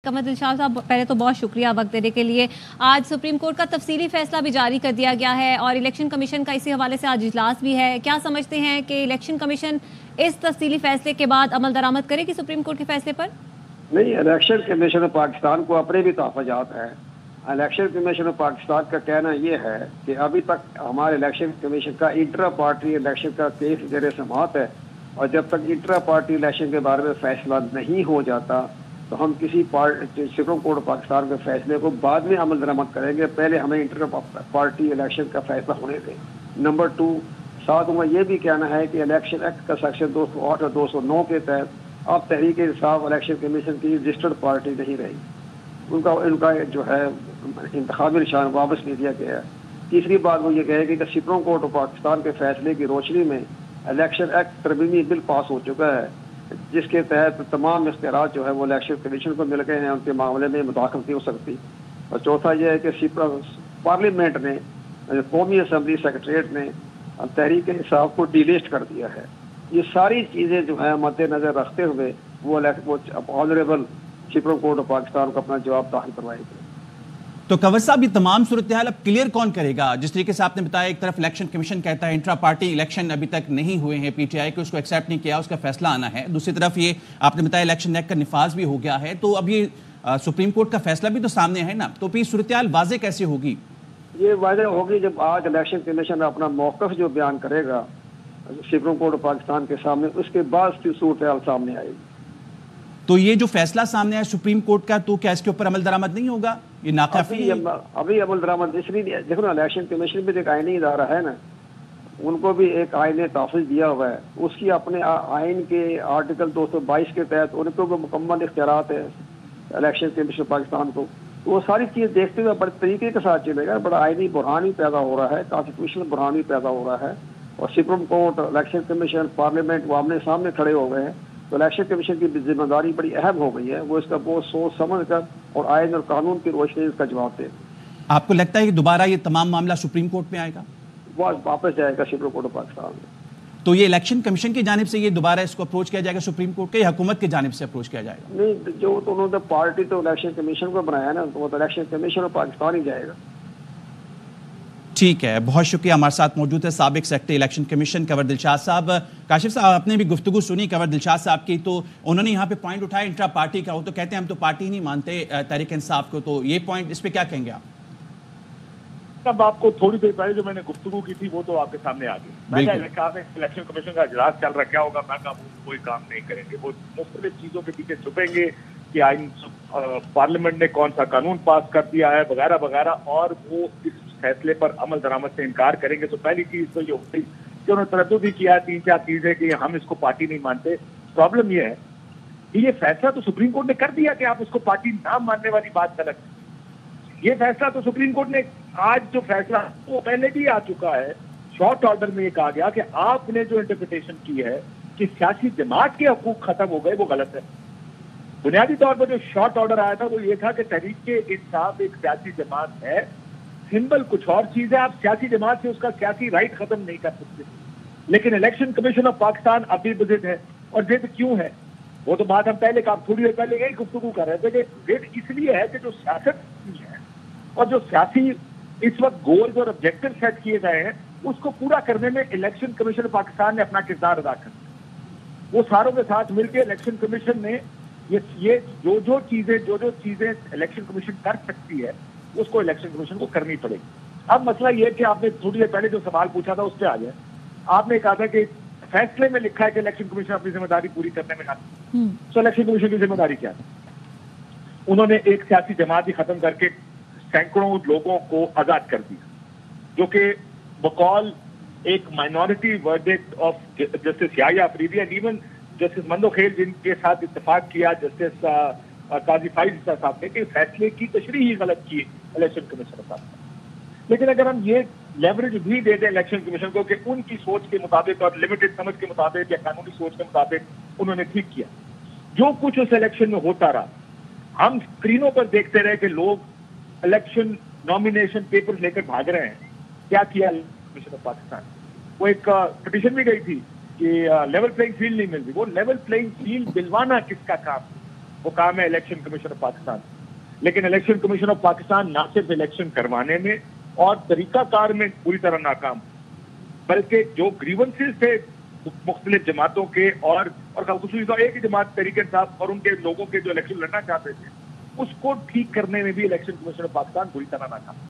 قمر دلشاد صاحب پہلے تو بہت شکریہ وقت دینے کے لیے. آج سپریم کورٹ کا تفصیلی فیصلہ بھی جاری کر دیا گیا ہے اور الیکشن کمیشن کا اسی حوالے سے آج اجلاس بھی ہے. کیا سمجھتے ہیں کہ الیکشن کمیشن اس تفصیلی فیصلے کے بعد عمل درآمد کرے گی سپریم کورٹ کے فیصلے پر؟ نہیں، الیکشن کمیشن پاکستان کو اپنے بھی تحفظات ہیں. الیکشن کمیشن پاکستان کا کہنا یہ ہے کہ ابھی تک ہمارے الیکشن کمیشن کا انٹرا پارٹی الیکشن کا کیس زیر سماعت ہے، اور جب تک انٹرا پارٹی الیکشن کے بارے میں فیصلہ نہیں ہو جاتا تو ہم کسی سپریم کورٹ پاکستان کے فیصلے کو بعد میں عمل درآمد کریں گے. پہلے ہمیں انٹرا پارٹی الیکشن کا فیصلہ ہونے دیں. نمبر 2، ساتھ میں یہ بھی کہنا ہے کہ الیکشن ایکٹ کا سیکشن 208 اور 209 کے تحت اب تحریک انصاف الیکشن کمیشن کی رجسٹرڈ پارٹی نہیں رہی. ان کا جو ہے انتخابی نشان واپس لے دیا گیا ہے. تیسری بات وہ یہ کہے گی کہ سپریم کورٹ آف پاکستان کے فیصلے کی روشنی میں الیکشن ایکٹ ترمیمی بل پاس ہو چکا ہے، جس کے تحت تمام اختیارات جو ہے وہ الیکشن کمیشن کو مل گئے ہیں، ان کے معاملے میں مداخلت نہیں ہو سکتی. اور چوتھا یہ ہے کہ پارلیمنٹ نے، قومی اسمبلی سیکریٹریٹ نے تحریک انصاف کو ڈی لسٹ کر دیا ہے. یہ ساری چیزیں جو ہیں مد نظر رکھتے ہوئے وہ honourable supreme court of Pakistan کو اپنا جواب داخل کروائے گا. تو کنور صاحب یہ تمام صورتحال اب کلیئر کون کرے گا؟ جس طریقے سے آپ نے بتایا ایک طرف الیکشن کمیشن کہتا ہے انٹرا پارٹی الیکشن ابھی تک نہیں ہوئے ہیں، پی ٹی آئی کو اس کو ایکسیپٹ نہیں کیا، اس کا فیصلہ آنا ہے. دوسری طرف یہ آپ نے بتایا الیکشن ایکٹ کا نفاذ بھی ہو گیا ہے، تو اب یہ سپریم کورٹ کا فیصلہ بھی تو سامنے ہے نا، تو پھر صورتحال واضح کیسے ہوگی؟ یہ واضح ہوگی جب آج الیکشن کمیشن اپنا موقف جو بیان کرے گا سپریم کورٹ آف پاکستان کے سامنے، اس کے بعد کی صورتحال سامنے آئے گی. تو یہ جو فیصلہ سامنے آیا سپریم کورٹ کا، تو کیا اس کے اوپر عمل درآمد نہیں ہوگا؟ یہ ناکافی ہے. ابھی عمل درآمد اس لیے دیکھو نا، الیکشن کمیشن بھی ایک آئینی ادارہ ہے نا، ان کو بھی ایک آئین نے تحفظ دیا ہوا ہے. اس کی اپنے آئین کے آرٹیکل 222 کے تحت ان کو بھی مکمل اختیارات ہے الیکشن کمیشن پاکستان کو. تو وہ ساری چیز دیکھتے ہوئے بڑے طریقے کے ساتھ چلے گا. بڑا آئینی بحران بھی پیدا ہو رہا ہے، کانسٹیٹیوشنل بحران بھی پیدا ہو رہا ہے، اور supreme court, election commission, parliament وہ آمنے سامنے کھڑے ہو گئے ہیں. تو الیکشن کمیشن کی ذمہ داری بڑی اہم ہو گئی ہے، وہ اس کا بہت سوچ سمجھ کر اور آئین اور قانون کی روشنی اس کا جواب دے. آپ کو لگتا ہے کہ دوبارہ یہ تمام معاملہ سپریم کورٹ میں آئے گا؟ وہ واپس جائے گا سپریم کورٹ آف پاکستان میں. تو یہ الیکشن کمیشن کی جانب سے یہ دوبارہ اس کو اپروچ کیا جائے گا سپریم کورٹ کے، یا حکومت کی جانب سے اپروچ کیا جائے گا؟ نہیں، جو تو انہوں نے پارٹی تو الیکشن کمیشن کو بنایا نا، تو وہ تو الیکشن کمیشن آف پاکستان ہی جائے گا. ٹھیک ہے، بہت شکریہ. ہمارے ساتھ موجود ہے سابق سیکرٹری الیکشن کمیشن کنور دلشاد صاحب. کاشف صاحب، آپ نے بھی گفتگو سنی کنور دلشاد صاحب کی، تو انہوں نے یہاں پہ پوائنٹ اٹھایا انٹرا پارٹی کا. وہ تو کہتے ہیں ہم تو پارٹی نہیں مانتے تحریک انصاف کو، تو یہ پوائنٹ اس پہ کیا کہیں گے آپ؟ اب آپ کو تھوڑی دیر پہلے جو میں نے گفتگو کی تھی وہ تو آپ کے سامنے آ گئی. میں نے کہا کہ الیکشن کمیشن کا اجلاس چل رہا، کیا ہوگا؟ میں کہا وہ کوئی کام نہیں کریں گے، وہ مختلف چیزوں کے پیچھے چھپیں گے کہ آئین پارلیمنٹ نے کون سا قانون پاس کر دیا ہے وغیرہ وغیرہ، اور وہ اس فیصلے پر عمل درآمد سے انکار کریں گے. تو پہلی چیز تو یہ ہوتی کہ انہوں نے تردد بھی کیا 3-4 چیزیں کہ ہم اس کو پارٹی نہیں مانتے. پرابلم یہ ہے کہ یہ فیصلہ تو سپریم کورٹ نے کر دیا کہ آپ اس کو پارٹی نہ ماننے والی بات غلط ہے. یہ فیصلہ تو سپریم کورٹ نے آج جو فیصلہ وہ پہلے بھی آ چکا ہے. شارٹ آرڈر میں یہ کہا گیا کہ آپ نے جو انٹرپریٹیشن کی ہے کہ سیاسی جماعت کے حقوق ختم ہو گئے، وہ غلط ہے. بنیادی طور پر جو شارٹ آرڈر آیا تھا وہ یہ تھا کہ تحریک انصاف ایک سیاسی جماعت ہے، سمبل کچھ اور چیز ہے، آپ سیاسی جماعت سے اس کا سیاسی رائٹ ختم نہیں کر سکتے. لیکن الیکشن کمیشن آف پاکستان ابھی بضد ہے. اور ضد کیوں ہے؟ وہ تو بات ہم پہلے کا تھوڑی دیر پہلے یہی گفتگو کر رہے تھے کہ ضد اس لیے ہے کہ جو سیاست ہے اور جو سیاسی اس وقت گولز اور آبجیکٹو سیٹ کیے گئے ہیں اس کو پورا کرنے میں الیکشن کمیشن آف پاکستان نے اپنا کردار ادا کر دیا. وہ ساروں کے ساتھ مل کے الیکشن کمیشن نے یہ جو چیزیں الیکشن کمیشن کر سکتی ہے اس کو الیکشن کمیشن کو کرنی پڑے گی. اب مسئلہ یہ ہے کہ آپ نے تھوڑی دیر پہلے جو سوال پوچھا تھا اس پہ آ جائے. آپ نے کہا تھا کہ فیصلے میں لکھا ہے کہ الیکشن کمیشن اپنی ذمہ داری پوری کرنے میں نہ. تو الیکشن کمیشن کی ذمہ داری کیا ہے؟ انہوں نے ایک سیاسی جماعت ہی ختم کر کے سینکڑوں لوگوں کو آزاد کر دیا، جو کہ بقول ایک minority verdict of justice Yahya Afridi and even justice Mandokhel جن کے ساتھ اتفاق کیا جسٹس قاضی فائز صاحب نے کہ فیصلے کی تشریح ہی غلط کی الیکشن کمیشن صاحب. لیکن اگر ہم یہ لیوریج بھی دے دیں الیکشن کمیشن کو کہ ان کی سوچ کے مطابق اور لمیٹڈ سمجھ کے مطابق یا قانونی سوچ کے مطابق انہوں نے ٹھیک کیا، جو کچھ اس الیکشن میں ہوتا رہا ہم اسکرینوں پر دیکھتے رہے کہ لوگ الیکشن نامینیشن پیپر لے کر بھاگ رہے ہیں. کیا کیا کمیشن آف پاکستان؟ وہ ایک پٹیشن بھی گئی تھی کہ لیول پلئنگ فیلڈ نہیں مل رہی. وہ لیول پلئنگ فیلڈ دلوانا کس کا کام ہے؟ وہ کام ہے الیکشن کمیشن آف پاکستان. لیکن الیکشن کمیشن آف پاکستان نہ صرف الیکشن کروانے میں اور طریقہ کار میں پوری طرح ناکام، بلکہ جو گریونسز تھے مختلف جماعتوں کے اور خصوصی طور ایک ہی جماعت تحریک انصاف اور ان کے لوگوں کے جو الیکشن لڑنا چاہتے تھے، اس کو ٹھیک کرنے میں بھی الیکشن کمیشن آف پاکستان پوری طرح ناکام.